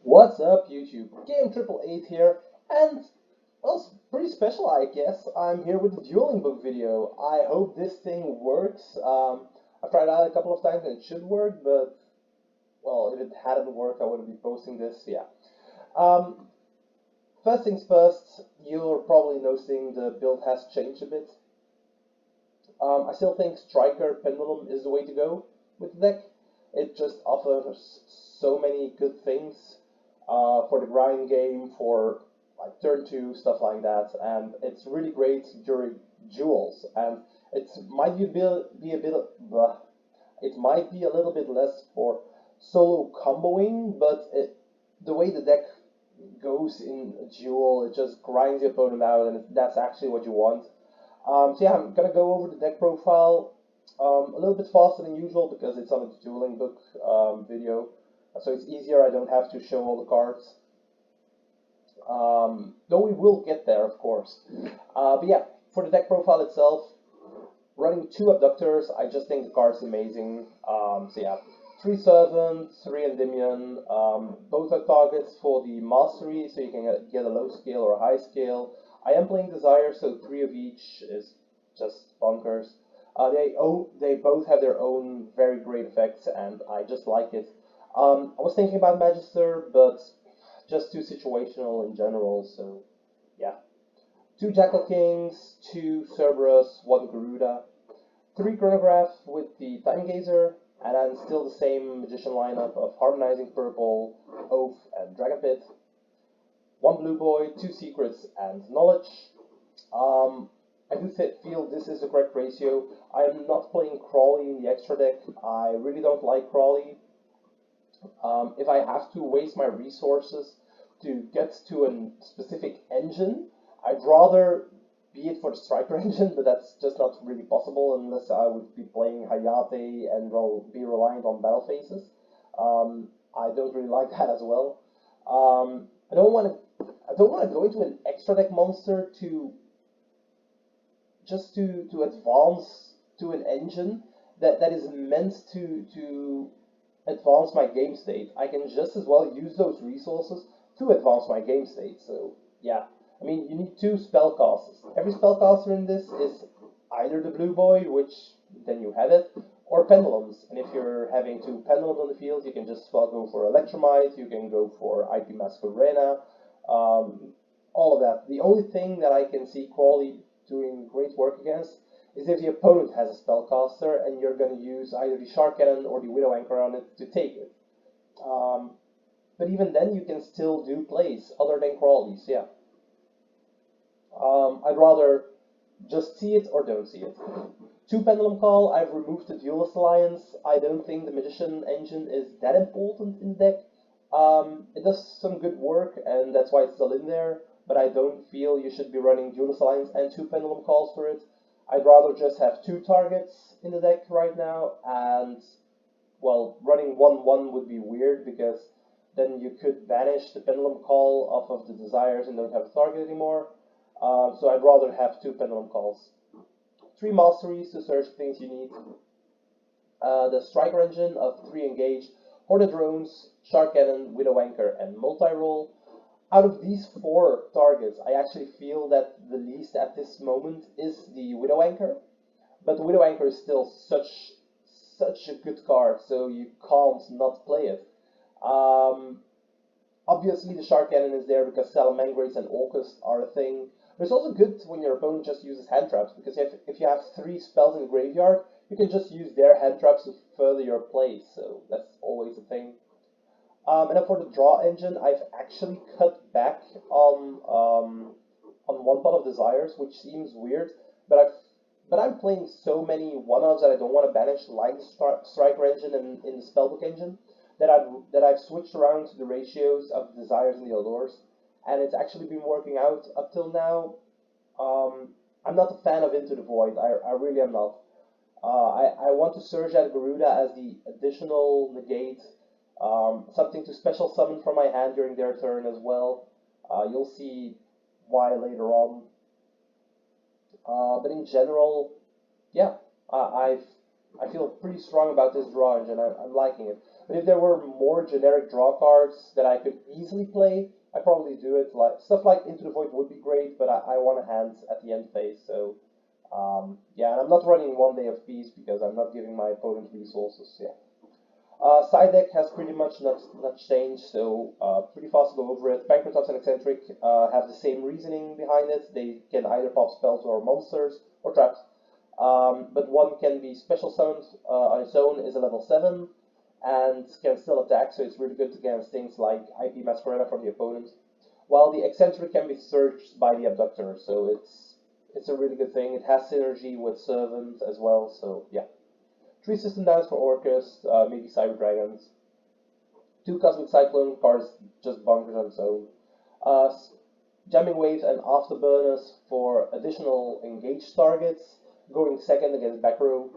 What's up, YouTube? Game Triple Eight here, and well, it's pretty special, I guess. I'm here with the dueling book video. I hope this thing works. I've tried out a couple of times and it should work, but well, if it hadn't worked, I wouldn't be posting this. Yeah. Um, First things first, you're probably noticing the build has changed a bit. I still think Striker Pendulum is the way to go with the deck. It just offers so many good things for the grind game, for like turn two stuff like that, and it's really great during duels. And it might be a bit it might be a little bit less for solo comboing, but the way the deck goes in a duel, it just grinds the opponent out, and that's actually what you want. So yeah, I'm gonna go over the deck profile a little bit faster than usual because it's on a dueling book video, so it's easier. I don't have to show all the cards. Though we will get there, of course. But yeah, for the deck profile itself, running two abductors, I just think the card's amazing. So yeah, three servant, three endymion. Both are targets for the mastery, so you can get a low scale or a high scale. I am playing desire, so three of each is just bonkers. They both have their own very great effects, and I just like it. I was thinking about Magister, but just too situational in general. So yeah, two Jackal Kings, two Cerberus, one Garuda, three Chronograph with the Time Gazer, and then still the same Magician lineup of Harmonizing Purple, Oath, and Dragon Pit. One Blue Boy, two Secrets, and Knowledge. I do feel this is the correct ratio. I'm not playing Crawley in the extra deck. I really don't like Crawley. If I have to waste my resources to get to a specific engine, I'd rather be it for the Striker engine, but that's just not really possible unless I would be playing Hayate and be reliant on battle phases. I don't really like that as well. I don't want to go into an extra deck monster to advance to an engine that is meant to advance my game state. I can just as well use those resources to advance my game state. So yeah, I mean you need two spellcasters. Every spellcaster in this is either the blue boy, which then you have it, or pendulums. And if you're having two pendulums on the field, you can just well go for Electromite, you can go for IP Masquerena, all of that. The only thing that I can see Crawley doing great work against is if the opponent has a spellcaster and you're going to use either the Shark Cannon or the Widow Anchor on it to take it. But even then, you can still do plays other than Crawley's, yeah. I'd rather just see it or don't see it. Two Pendulum Call, I've removed the Duelist Alliance. I don't think the Magician engine is that important in the deck. It does some good work, and that's why it's still in there, but I don't feel you should be running Duelist Alliance and two Pendulum Calls for it. I'd rather just have two targets in the deck right now, and, well, running 1-1 would be weird, because then you could banish the Pendulum Call off of the Desires and don't have a target anymore. So I'd rather have two Pendulum Calls. Three Masteries to search things you need. The Striker engine of 3 engage, Horde Drones, Shark Cannon, Widow Anchor, and Multi-Roll. Out of these 4 targets, I actually feel that the least at this moment is the Widow Anchor. But the Widow Anchor is still such a good card, so you can't not play it. Obviously, the Shark Cannon is there because Salamangreats and Orcust are a thing. But it's also good when your opponent just uses hand traps, because if you have 3 spells in the graveyard, you can just use their hand traps to further your plays, so that's always a thing. And then for the draw engine, I've actually cut back on one pot of desires, which seems weird, but I'm playing so many one-offs that I don't want to banish, like the Striker engine and in the Spellbook engine, that I've switched around to the ratios of the desires and the allures, and it's actually been working out up till now. I'm not a fan of Into the Void. I really am not. I want to Surge at Garuda as the additional negate, something to special summon from my hand during their turn as well. You'll see why later on. But in general, yeah, I feel pretty strong about this draw engine. I'm liking it. But if there were more generic draw cards that I could easily play, I'd probably do it. Like stuff like Into the Void would be great, but I want a hand at the end phase. So yeah, and I'm not running 1 day of peace because I'm not giving my opponent resources. Yeah. Side deck has pretty much not changed, so pretty fast to go over it. Bankruptops and Eccentric have the same reasoning behind it. They can either pop spells or monsters or traps, but one can be special summoned on its own, is a level 7, and can still attack, so it's really good against things like IP Masquerada from the opponent. While the Eccentric can be searched by the Abductor, so it's a really good thing. It has synergy with Servant as well, so yeah. 3 system downs for Orcus, maybe Cyber Dragons. 2 Cosmic Cyclone cards, just bunkers on its own. Jamming Waves and Afterburners for additional engaged targets, going second against back row.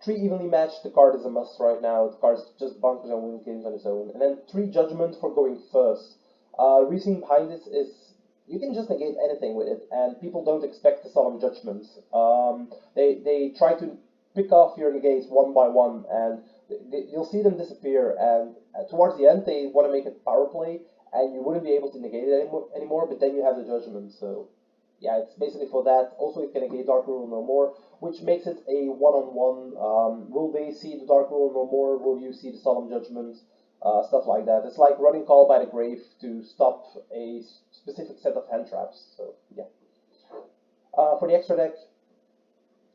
3 Evenly Matched, the card is a must right now. The card is just bunkers and wins games on its own. And then 3 Judgment for going first. Reasoning behind this is you can just negate anything with it, and people don't expect the Solemn Judgment. They try to pick off your negates one by one, and you'll see them disappear. And towards the end, they want to make it power play, and you wouldn't be able to negate it anymore. But then you have the Judgment, so yeah, it's basically for that. Also, it can negate Dark Rule no more, which makes it a one-on-one. Will they see the Dark Rule no more? Will you see the Solemn Judgment? Stuff like that. It's like running Call by the Grave to stop a specific set of hand traps. So yeah. For the extra deck,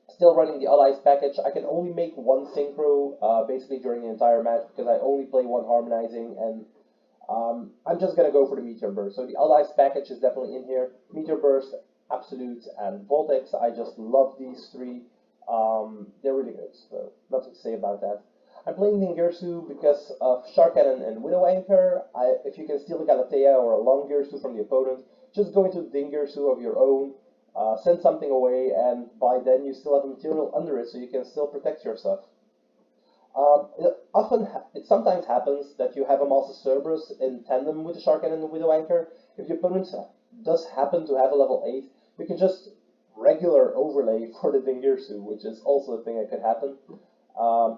still running the Allies package. I can only make 1 Synchro basically during the entire match because I only play 1 Harmonizing, and I'm just gonna go for the Meteor Burst. So the Allies package is definitely in here. Meteor Burst, Absolute, and Vortex. I just love these 3. They're really good. So nothing to say about that. I'm playing Dingirsu because of Shark Cannon and Widow Anchor. If you can steal a Galatea or a Long Girsu from the opponent, just go into Dingirsu of your own, send something away, and by then you still have a material under it, so you can still protect your stuff. It sometimes happens that you have a Master Cerberus in tandem with the Shark Cannon and the Widow Anchor. If the opponent does happen to have a level 8, you can just regular overlay for the Dingirsu, which is also a thing that could happen.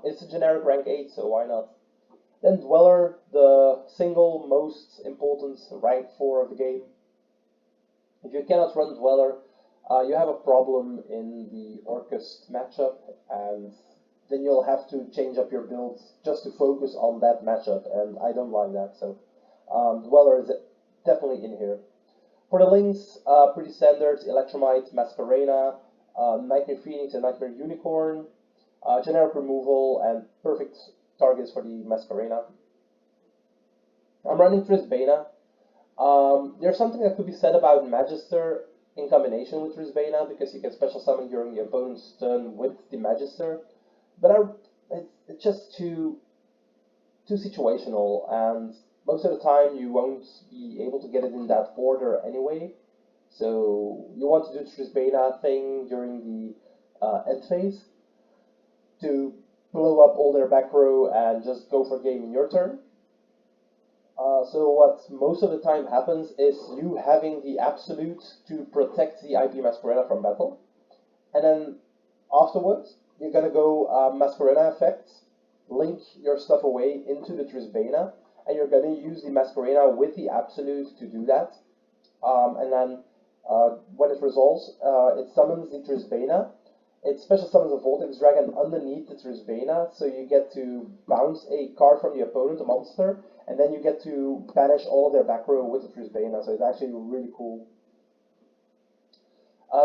It's a generic rank 8, so why not? Then Dweller, the single most important rank 4 of the game. If you cannot run Dweller, you have a problem in the Orcus matchup, and then you'll have to change up your builds just to focus on that matchup, and I don't like that, so Dweller is definitely in here. For the links, pretty standard: Electromite, Masquerena, Nightmare Phoenix, and Nightmare Unicorn. Generic removal and perfect targets for the Masquerena. I'm running Trisbana. There's something that could be said about Magister in combination with Trisbana, because you can special summon during the opponent's turn with the Magister, but it's just too situational, and most of the time you won't be able to get it in that order anyway. So you want to do the Trisbana thing during the end phase to blow up all their back row and just go for game in your turn. So what most of the time happens is you having the Absolute to protect the IP Masquerada from battle, and then afterwards you're gonna go Masquerada effects, link your stuff away into the Trisbana, and you're gonna use the Masquerada with the Absolute to do that, and then when it resolves, it summons the Trisbana. It special summons a Vortex Dragon underneath the Trisbana, so you get to bounce a card from the opponent, a monster, and then you get to banish all of their back row with the Trisbana, so it's actually really cool.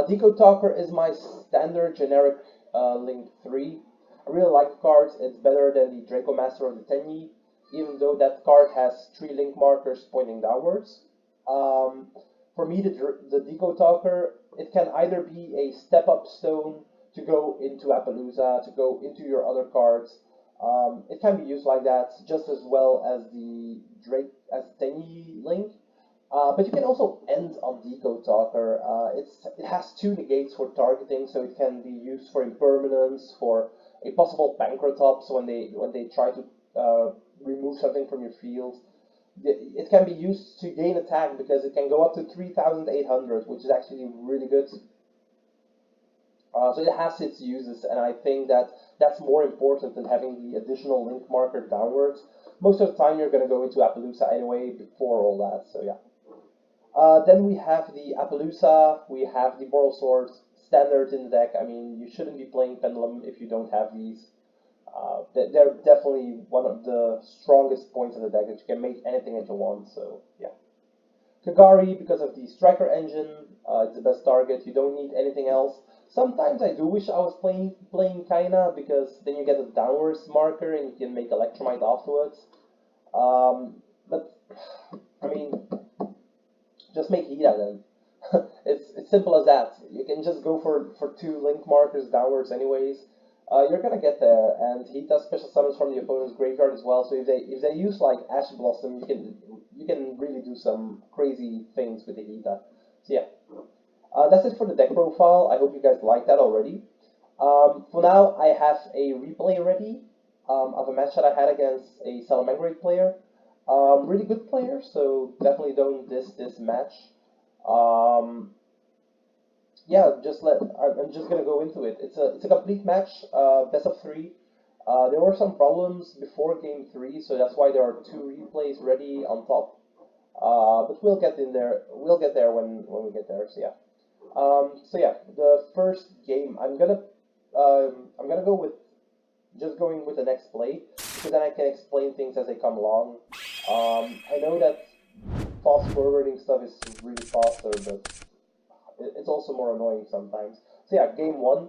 Decode Talker is my standard generic Link 3. I really like the card. It's better than the Draco Master of the Tenyi, even though that card has 3 link markers pointing downwards. For me, the Decode Talker, it can either be a step-up stone to go into Appaloosa, to go into your other cards. It can be used like that, just as well as the Tenyi Link. But you can also end on Decode Talker. It has 2 negates for targeting, so it can be used for impermanence, for a possible Pancratops when they try to remove something from your field. It can be used to gain attack because it can go up to 3,800, which is actually really good. So it has its uses, and I think that that's more important than having the additional link marker downwards. Most of the time, you're going to go into Appaloosa anyway before all that, so yeah. Then we have the Appaloosa, we have the Moral Swords, standard in the deck. I mean, you shouldn't be playing Pendulum if you don't have these. They're definitely one of the strongest points of the deck, that you can make anything that you want, so yeah. Kagari, because of the Striker engine, it's the best target, you don't need anything else. Sometimes I do wish I was playing Kaina, because then you get a downwards marker and you can make Electromite afterwards. But, I mean, just make Hida then. It's simple as that. You can just go for two link markers downwards anyways. You're gonna get there, and he does special summons from the opponent's graveyard as well. So if they use like Ash Blossom, you can really do some crazy things with the Hida. So yeah, that's it for the deck profile. I hope you guys like that already. For now, I have a replay ready of a match that I had against a Salamangreat player. Really good player, so definitely don't diss this match. Yeah, I'm just gonna go into it. It's a complete match, best of three. There were some problems before game three, so that's why there are two replays ready on top. But we'll get in there. We'll get there when we get there. So yeah. So yeah, the first game I'm gonna go with just going with the next play, because then I can explain things as they come along. I know that fast forwarding stuff is really faster, but it's also more annoying sometimes. So yeah, game one,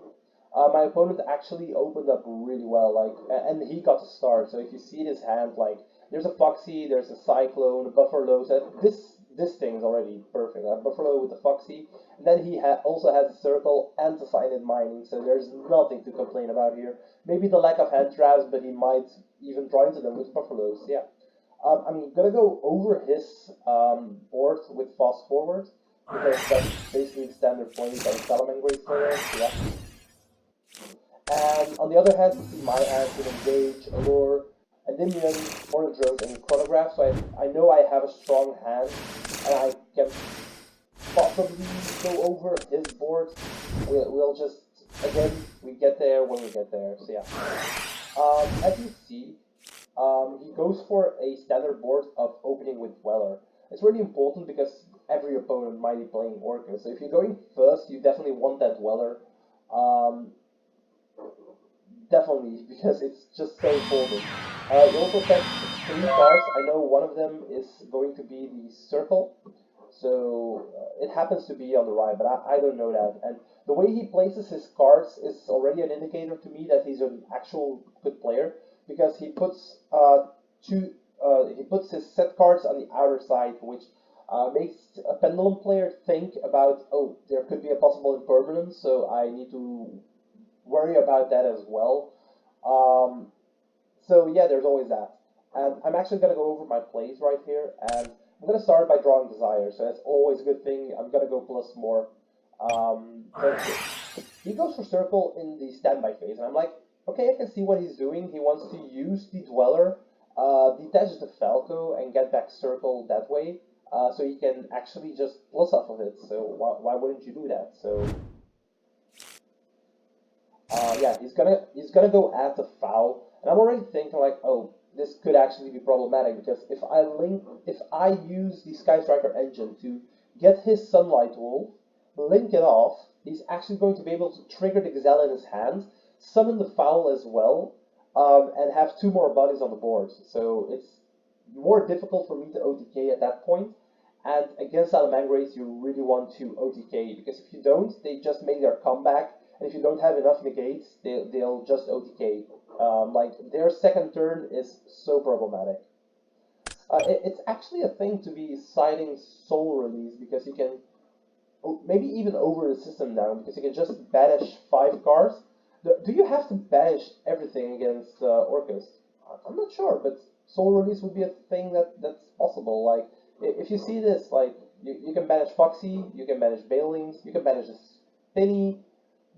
my opponent actually opened up really well, like, and he got to start. So if you see his hand, like, there's a Foxy, there's a Cyclone, a Buffalo. So this thing is already perfect. A Buffalo with the Foxy, and then he also has a Circle and the Cyanide Mining. So there's nothing to complain about here. Maybe the lack of hand traps, but he might even try into them with Buffaloes. Yeah. I'm gonna go over his board with fast forward, because that's basically the standard point of Salamangreat players. Yeah. And on the other hand, you see my hand with Engage, Allure, Endymion, Ornithrope, and Chronograph. So I know I have a strong hand, and I can possibly go over his board. We'll just, again, we get there when we get there. So yeah. As you see, he goes for a standard board of opening with Dweller. It's really important because every opponent might be playing Orcus. So if you're going first, you definitely want that Dweller. Definitely, because it's just so important. You also set three cards. I know one of them is going to be the Circle. So it happens to be on the right, but I don't know that. And the way he places his cards is already an indicator to me that he's an actual good player, because he puts his set cards on the outer side, which makes a Pendulum player think about, oh, there could be a possible impermanence, so I need to worry about that as well. So yeah, there's always that. And I'm actually going to go over my plays right here, and I'm going to start by drawing Desire, so that's always a good thing. I'm going to go plus more. But he goes for Circle in the standby phase, and I'm like, okay, I can see what he's doing. He wants to use the Dweller, detach the Falco, and get back Circle that way, so he can actually just plus off of it. So why wouldn't you do that? So yeah, he's gonna go at the Foul, and I'm already thinking like, oh, this could actually be problematic, because if I use the Sky Striker engine to get his Sunlight Wolf, link it off, he's actually going to be able to trigger the Gazelle in his hand, summon the Foul as well, and have two more bodies on the board. So it's more difficult for me to OTK at that point. And against Salamangreats, you really want to OTK, because if you don't, they just make their comeback, and if you don't have enough negates, they'll just OTK. Like, their second turn is so problematic. It's actually a thing to be siding Soul Release, because you can maybe even over the system down, because you can just banish 5 cards. Do you have to banish everything against Orcus? I'm not sure, but Soul Release would be a thing that's possible. Like, if you see this, like, you can banish Foxy, you can banish Bailings, you can banish Spinny,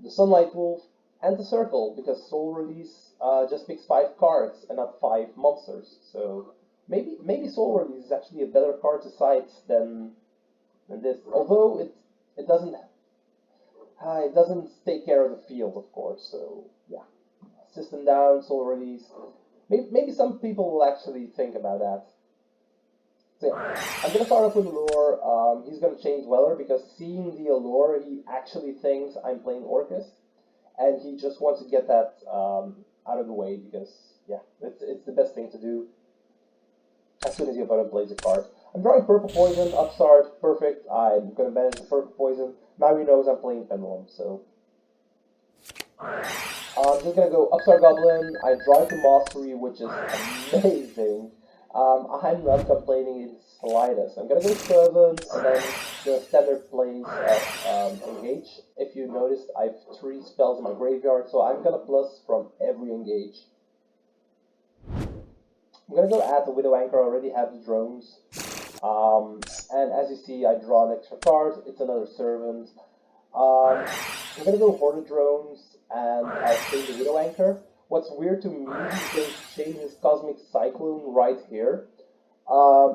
the Sunlight Wolf, and the Circle, because Soul Release just picks 5 cards and not 5 monsters. So maybe Soul Release is actually a better card to side than this. Although it doesn't. it doesn't take care of the field, of course. So yeah, system down, soul release. Maybe some people will actually think about that. So yeah, I'm gonna start off with Allure. He's gonna change Weller because seeing the Allure, he actually thinks I'm playing Orcus, and he just wants to get that out of the way because yeah, it's the best thing to do as soon as your opponent plays a card. I'm drawing Purple Poison, Upstart, perfect. I'm gonna banish the Purple Poison. Now he knows I'm playing Pendulum, so I'm just gonna go Upstart Goblin. I drive to Mastery, which is amazing. I'm not complaining in slightest. I'm gonna go Servant, and then the standard plays of Engage. If you noticed, I have 3 spells in my graveyard, so I'm gonna plus from every Engage. I'm gonna go add the Widow Anchor. I already have the drones. And as you see, I draw an extra card. It's another Servant. I'm gonna go Hoarded Drones, and I'll change the Widow Anchor. What's weird to me is going to change his Cosmic Cyclone right here.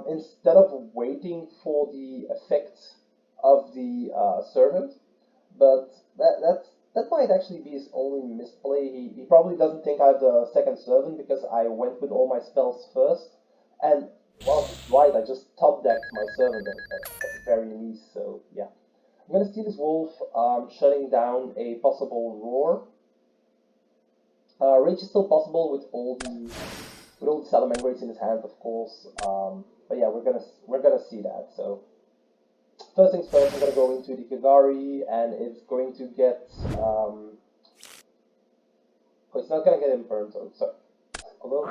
Instead of waiting for the effect of the Servant, but that might actually be his only misplay. He probably doesn't think I have the second Servant because I went with all my spells first, and well, right, I just top decked my Servant at the very least, so yeah. I'm gonna steal this Wolf, shutting down a possible Roar. Rage is still possible with all the Salamangreats in his hand, of course. But yeah, we're gonna see that. So first things first, I'm gonna go into the Kagari, and it's going to get. Oh, it's not gonna get Imperm. So sorry. Although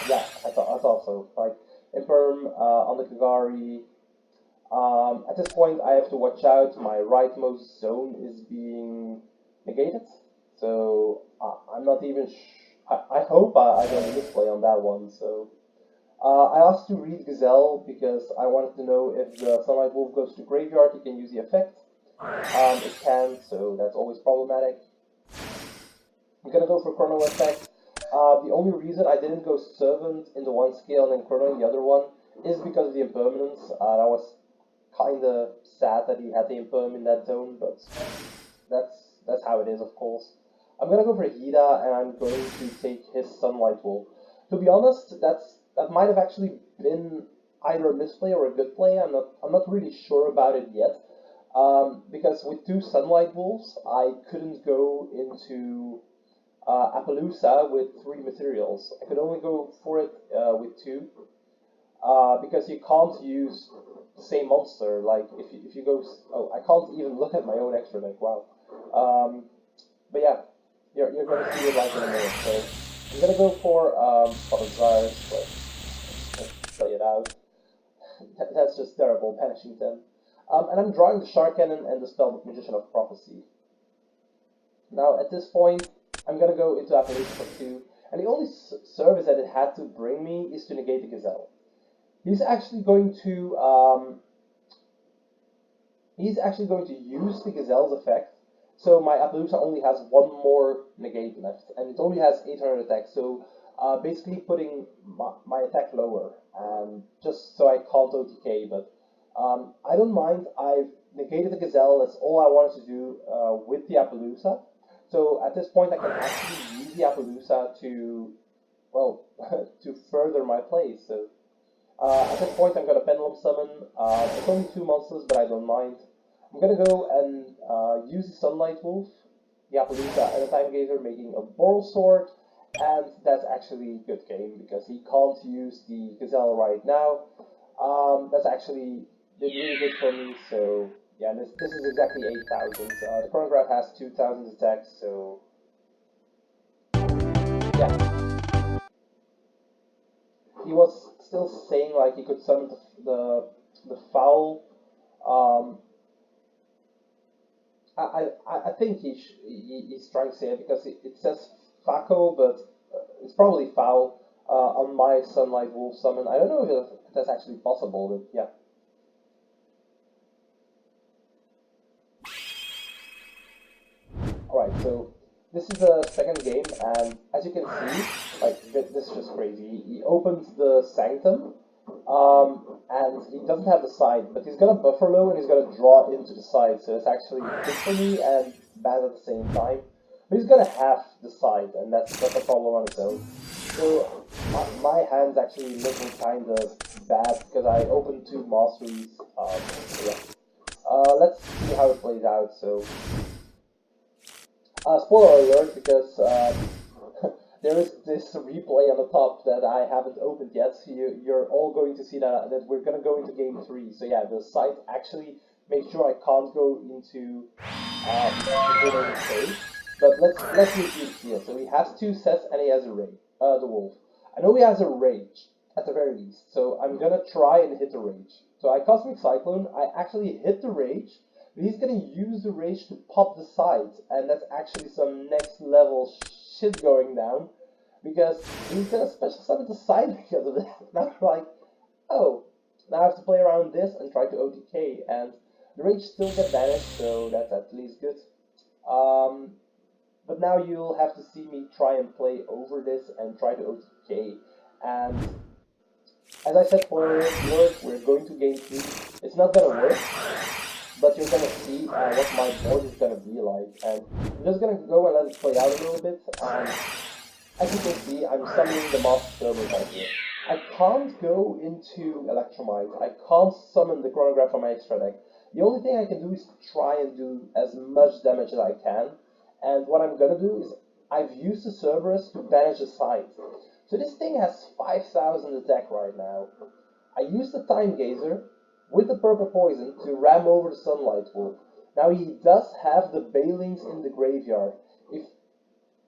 yeah, I thought so. Like Imperm on the Kagari. At this point, I have to watch out. My rightmost zone is being negated, so I'm not even. I hope I don't misplay on that one. So I asked to read Gazelle because I wanted to know if the Sunlight Wolf goes to graveyard, he can use the effect. It can, so that's always problematic. I'm gonna go for Chrono effect. The only reason I didn't go Servant in the one scale and then Chrono in the other one is because of the impermanence. That was kinda sad that he had the imperm in that zone, but that's how it is, of course. I'm gonna go for Hida, and I'm going to take his Sunlight Wolf. To be honest, that might have actually been either a misplay or a good play. I'm not really sure about it yet. Because with 2 Sunlight Wolves, I couldn't go into Appaloosa with 3 materials. I could only go for it with 2. Because you can't use the same monster. Like if you go, oh, I can't even look at my own extra deck. Wow. But yeah, you're gonna see it like in a minute. So I'm gonna go for Desires, but let's play it out. That's just terrible, banishing them. And I'm drawing the Shark Cannon and the spell Magician of Prophecy. Now at this point, I'm gonna go into Appaloosa for 2, and the only service that it had to bring me is to negate the Gazelle. He's actually going to use the Gazelle's effect. So my Appaloosa only has 1 more negate left, and it only has 800 attack. So basically putting my attack lower, just so I can't OTK. But I don't mind. I've negated the Gazelle. That's all I wanted to do with the Appaloosa. So at this point, I can actually use the Appaloosa to, well, to further my plays. So. At this point, I'm gonna Pendulum Summon. It's only 2 monsters, but I don't mind. I'm gonna go and use the Sunlight Wolf, the Appaloosa, and a Time Gazer, making a Boral Sword, and that's actually a good game because he can't use the Gazelle right now. That's actually really good for me. So yeah, this is exactly 8,000. The chronograph has 2,000 attacks, so yeah. He was still saying like he could summon the foul. Um, I think he's trying to say it because it says Faco, but it's probably foul on my Sunlight Wolf summon. I don't know if that's actually possible, but yeah. Alright, so this is the second game, and as you can see, like, this is just crazy. He opens the Sanctum, and he doesn't have the side, but he's got a Buffalo, and he's got to draw into the side, so it's actually good for me, and bad at the same time. But he's gonna have the side, and that's a problem on its own. So my hand's actually looking kind of bad because I opened two masteries. So yeah. Let's see how it plays out. So, spoiler alert, because there is this replay on the top that I haven't opened yet. So you're all going to see that we're gonna go into game three. So yeah, the site actually makes sure I can't go into the winning phase. But let's review here. So he has two sets and he has a rage. The wolf. I know he has a rage at the very least. So I'm gonna try and hit the rage. So I Cosmic Cyclone. I actually hit the rage. But he's gonna use the rage to pop the sides, and that's actually some next level shit going down. Because he's gonna special summon the side because of that. And I'm like, oh, now I have to play around this and try to OTK, and the rage still get banished, so that's at least good. Um, but now you'll have to see me try and play over this and try to OTK. And as I said for work, we're going to game 3. It's not gonna work, but you're gonna see what my board is gonna be like. And I'm just gonna go and let it play out a little bit. And as you can see, I'm summoning the Master Server right here. I can't go into Electromite. I can't summon the Chronograph from my extra deck. The only thing I can do is try and do as much damage as I can. And what I'm gonna do is I've used the Cerberus to banish the side. So this thing has 5,000 attack right now. I used the Time Gazer with the Purple Poison to ram over the Sunlight Wolf. Now he does have the Bailings in the graveyard. If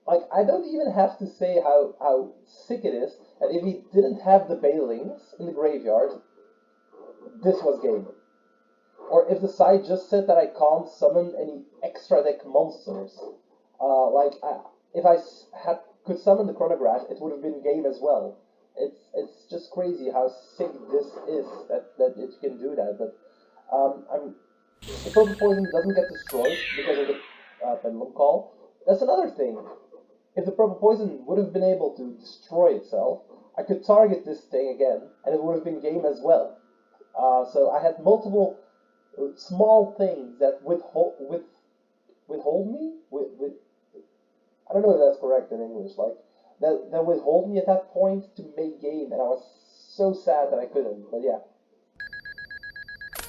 Like, I don't even have to say how sick it is that if he didn't have the Bailings in the graveyard, this was game. Or if the side just said that I can't summon any extra deck monsters. If I could summon the Chronograph, it would have been game as well. It's just crazy how sick this is that it can do that. But the Purple Poison doesn't get destroyed because of the Pendulum Call. That's another thing. If the Purple Poison would have been able to destroy itself, I could target this thing again, and it would have been game as well. So I had multiple small things that withhold me. I don't know if that's correct in English. Like that withhold me at that point to make game, and I was so sad that I couldn't. But yeah.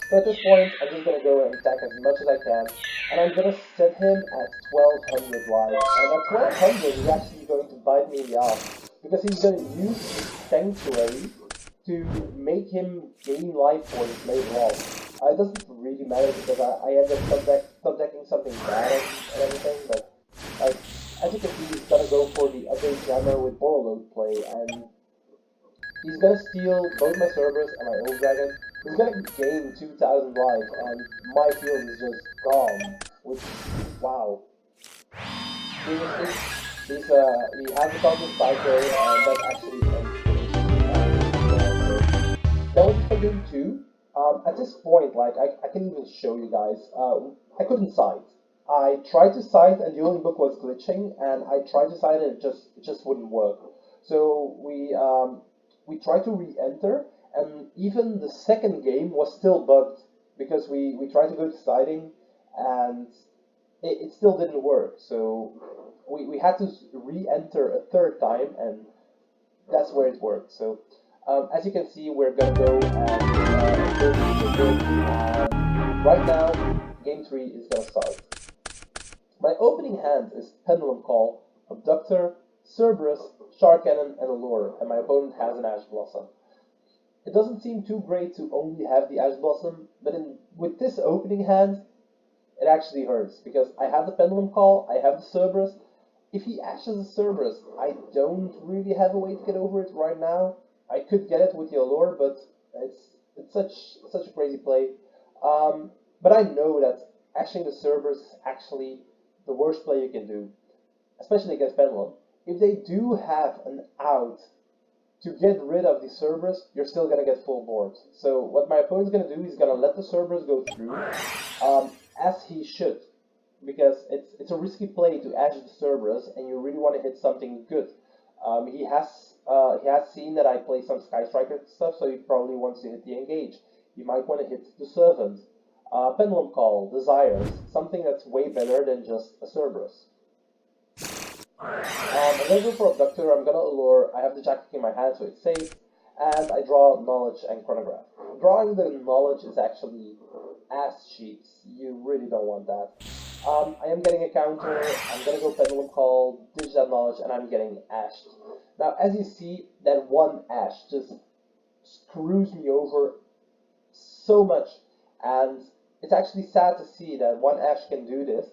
So at this point, I'm just gonna go and attack as much as I can, and I'm gonna set him at 1200 life. And at 1200, he's actually going to bite me in the ass because he's gonna use Sanctuary to make him gain life points later on. It doesn't really matter because I end up top decking something bad and everything, but like as you can see, he's gonna go for the other jammer with Borreload play, and he's gonna steal both my Cerberus and my Old Dragon. He's gonna gain 2,000 life, and my field is just gone. Which, wow. Seriously, he has a Cosmic Cycle, and that actually that was for game 2. At this point, like, I can even show you guys, I couldn't sight. I tried to sight, and the only book was glitching, and I tried to sight, and it just wouldn't work. So we tried to re-enter, and even the second game was still bugged because we tried to go to sighting, and it still didn't work. So we had to re-enter a third time, and that's where it worked. So as you can see, we're gonna go and go to the game. Right now, game 3 is gonna start. My opening hand is Pendulum Call, Abductor, Cerberus, Shark Cannon, and Allure, and my opponent has an Ash Blossom. It doesn't seem too great to only have the Ash Blossom, but with this opening hand, it actually hurts, because I have the Pendulum Call, I have the Cerberus. If he ashes the Cerberus, I don't really have a way to get over it right now. I could get it with the Allure, but it's such a crazy play. But I know that ashing the Cerberus is actually the worst play you can do, especially against Pendulum. If they do have an out to get rid of the Cerberus, you're still gonna get full board. So what my opponent's gonna do is gonna let the Cerberus go through, as he should, because it's a risky play to ash the Cerberus, and you really want to hit something good. He has seen that I play some Sky Striker stuff, so he probably wants to hit the engage. He might want to hit the Servant. Pendulum Call, Desires, something that's way better than just a Cerberus. I'm gonna go for Abductor, I'm gonna Allure, I have the Jack in my hand so it's safe, and I draw Knowledge and Chronograph. Drawing the Knowledge is actually ass cheeks, you really don't want that. I am getting a counter, I'm gonna go Pendulum Call, ditch that Knowledge, and I'm getting Ashed. Now, as you see, that one Ash just screws me over so much, and it's actually sad to see that one Ash can do this,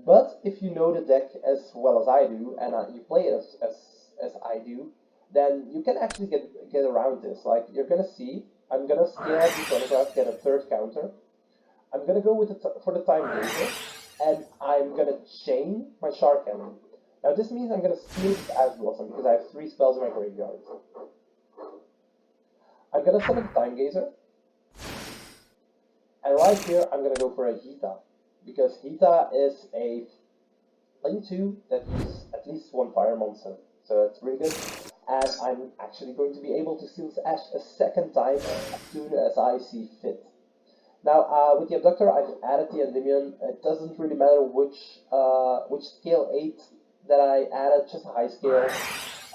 but if you know the deck as well as I do, and you play it as I do, then you can actually get around this. Like, you're gonna see, I'm gonna scale up the Chronograph, get a third counter, I'm gonna go with for the Time Gazer, and I'm gonna chain my Shark Cannon. Now this means I'm gonna steal this Ash Blossom, because I have 3 spells in my graveyard. I'm gonna summon the Time Gazer, and right here, I'm gonna go for a Hita, because Hita is a lane 2 that uses at least 1 fire monster, so that's really good. And I'm actually going to be able to steal Ash a second time as soon as I see fit. Now, with the Abductor, I've added the Endymion. It doesn't really matter which scale 8 that I added, just a high scale.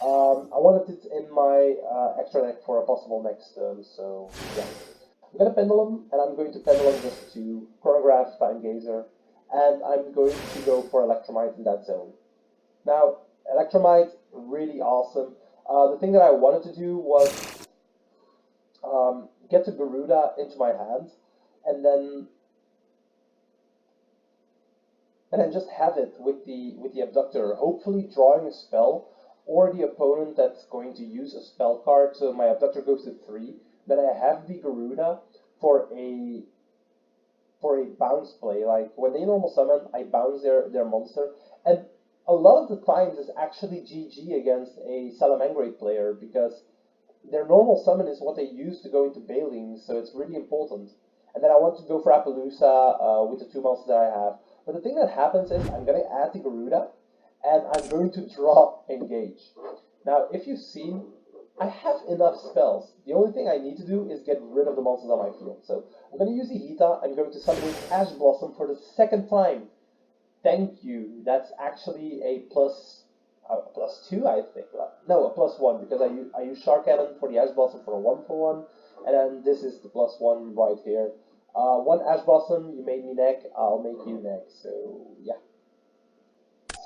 I wanted it in my extra deck for a possible next turn, so yeah. I'm going to Pendulum, and I'm going to Pendulum just to Chronograph, Time Gazer, and I'm going to go for Electromite in that zone. Now, Electromite, really awesome. The thing that I wanted to do was get the Garuda into my hand, and then just have it with the Abductor, hopefully drawing a spell, or the opponent that's going to use a spell card, so my Abductor goes to 3, then I have the Garuda for a bounce play. Like, when they normal summon, I bounce their monster, and a lot of the times it's actually GG against a Salamangreat player, because their normal summon is what they use to go into Bailing, so it's really important. And then I want to go for Appaloosa with the 2 monsters that I have. But the thing that happens is I'm going to add the Garuda, and I'm going to draw Engage. Now, if you've seen, I have enough spells. The only thing I need to do is get rid of the monsters on my field. So I'm going to use the Hita, I'm going to summon Ash Blossom for the 2nd time. Thank you. That's actually a +2, I think. No, a +1, because I use Shark Cannon for the Ash Blossom for a 1-for-1, and then this is the +1 right here. 1 Ash Blossom, you made me neck, I'll make you neck, so yeah.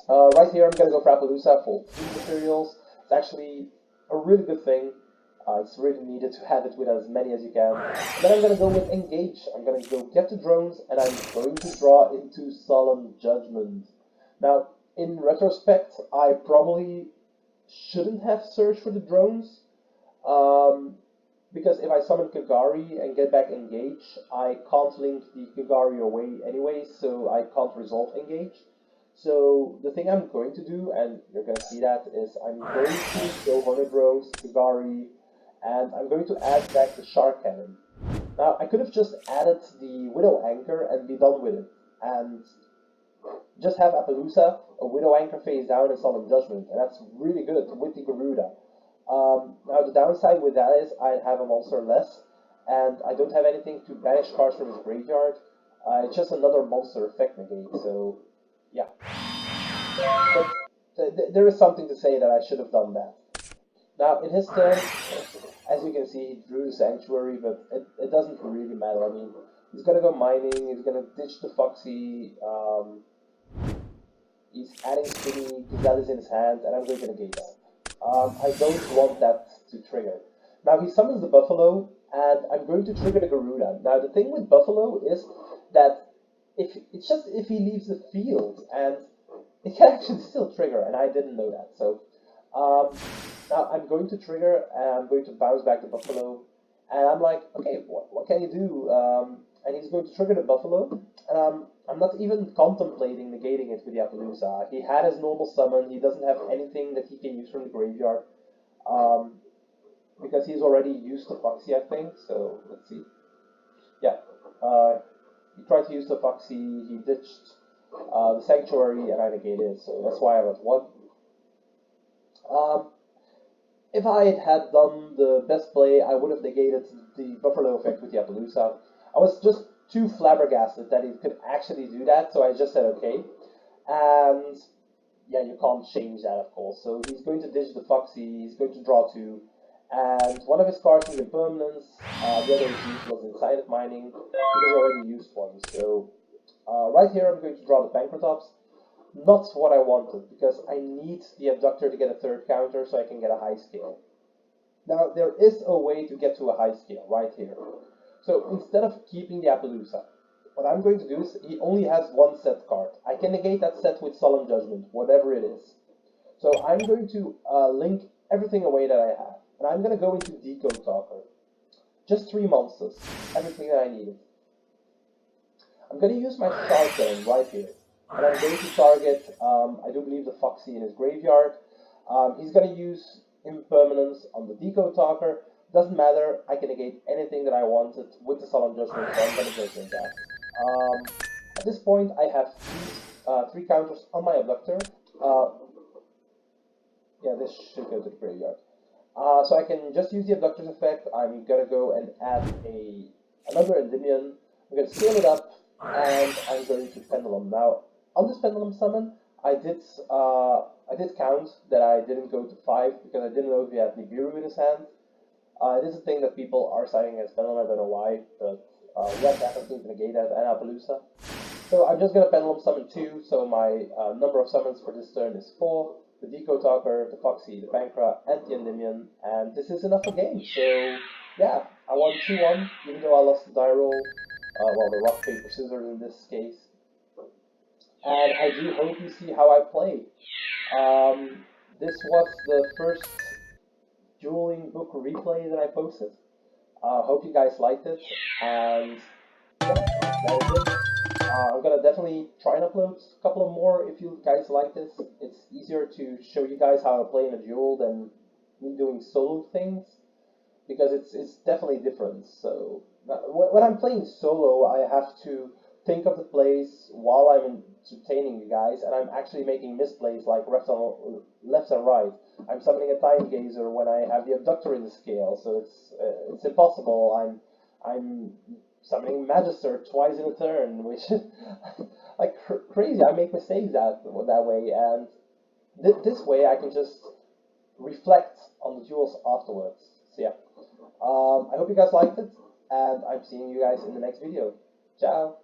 Right here, I'm gonna go for Appaloosa for 3 materials. It's actually a really good thing. It's really needed to have it with as many as you can. And then I'm gonna go with Engage. I'm gonna go get the drones, and I'm going to draw into Solemn Judgment. Now, in retrospect, I probably shouldn't have searched for the drones, because if I summon Kagari and get back Engage, I can't link the Kagari away anyway, so I can't resolve Engage. So the thing I'm going to do, and you're going to see that, is I'm going to go Hornet Rose, Kagari, and I'm going to add back the Shark Cannon. Now, I could have just added the Widow Anchor and be done with it, and just have Appaloosa, a Widow Anchor face down, and Solemn Judgment, and that's really good with the Garuda. Now, the downside with that is I have a monster less, and I don't have anything to banish cards from his graveyard. It's just another monster effect negate, so yeah. But there is something to say that I should have done that. Now, in his turn, as you can see, he drew Sanctuary, but it doesn't really matter. I mean, he's gonna go mining, he's gonna ditch the Foxy, he's adding Spinny, Gazelle is in his hand, and I'm going to negate that. I don't want that to trigger. Now, he summons the Buffalo, and I'm going to trigger the Garuda. Now, the thing with Buffalo is that if he leaves the field, and it can actually still trigger, and I didn't know that. So now I'm going to trigger, and I'm going to bounce back the Buffalo, and I'm like, okay, what can you do? And he's going to trigger the Buffalo, and I'm not even contemplating negating it with the Appaloosa. He had his normal summon, he doesn't have anything that he can use from the graveyard, because he's already used the Foxy, I think, so let's see. Yeah, he tried to use the Foxy, he ditched the Sanctuary, and I negated it, so that's why I'm at 1. If I had done the best play, I would have negated the Buffalo effect with the Appaloosa. I was just too flabbergasted that he could actually do that, so I just said okay. And yeah, you can't change that, of course. So he's going to ditch the Foxy, he's going to draw two, and one of his cards is Impermanence, the other is useless in Silent Mining, because he already used one. So right here I'm going to draw the Pancratops. Not what I wanted, because I need the Abductor to get a third counter so I can get a high scale. Now, there is a way to get to a high scale, right here. So instead of keeping the Appaloosa, what I'm going to do is, he only has one set card. I can negate that set with Solemn Judgment, whatever it is. So I'm going to link everything away that I have. And I'm going to go into Decode Talker. Just 3 monsters, everything that I needed. I'm going to use my Shark Cannon right here. And I'm going to target, I do believe, the Foxy in his graveyard. He's going to use Impermanence on the Decode Talker. Doesn't matter, I can negate anything that I wanted with the Solemn Judgment, so I'm going to judgment that. At this point, I have three counters on my Abductor. Yeah, this should go to the graveyard. So I can just use the Abductor's effect. I'm going to go and add another Endymion. I'm going to scale it up, and I'm going to Pendulum. Now, on this Pendulum summon, I did count that I didn't go to 5 because I didn't know if he had Nibiru in his hand. It is a thing that people are citing as Pendulum, I don't know why, but we have definitely to negate that, and Appaloosa. So I'm just going to Pendulum summon 2, so my number of summons for this turn is 4. The Decode Talker, the Foxy, the Pancra, and the Endymion, and this is enough for game. So yeah, I won 2-1, even though I lost the die roll, well, the rock, paper, scissors in this case. And I do hope you see how I play. This was the first dueling book replay that I posted. Hope you guys liked it, and yeah, that is it. I'm gonna definitely try and upload a couple of more if you guys like this. It's easier to show you guys how to play in a duel than me doing solo things, because it's definitely different. So when I'm playing solo, I have to think of the plays while I'm entertaining you guys, and I'm actually making misplays like left and right. I'm summoning a Time Gazer when I have the Abductor in the scale, so it's impossible. I'm summoning Magister twice in a turn, which like crazy. I make mistakes that way, and this way I can just reflect on the duels afterwards. So yeah, I hope you guys liked it, and I'm seeing you guys in the next video. Ciao!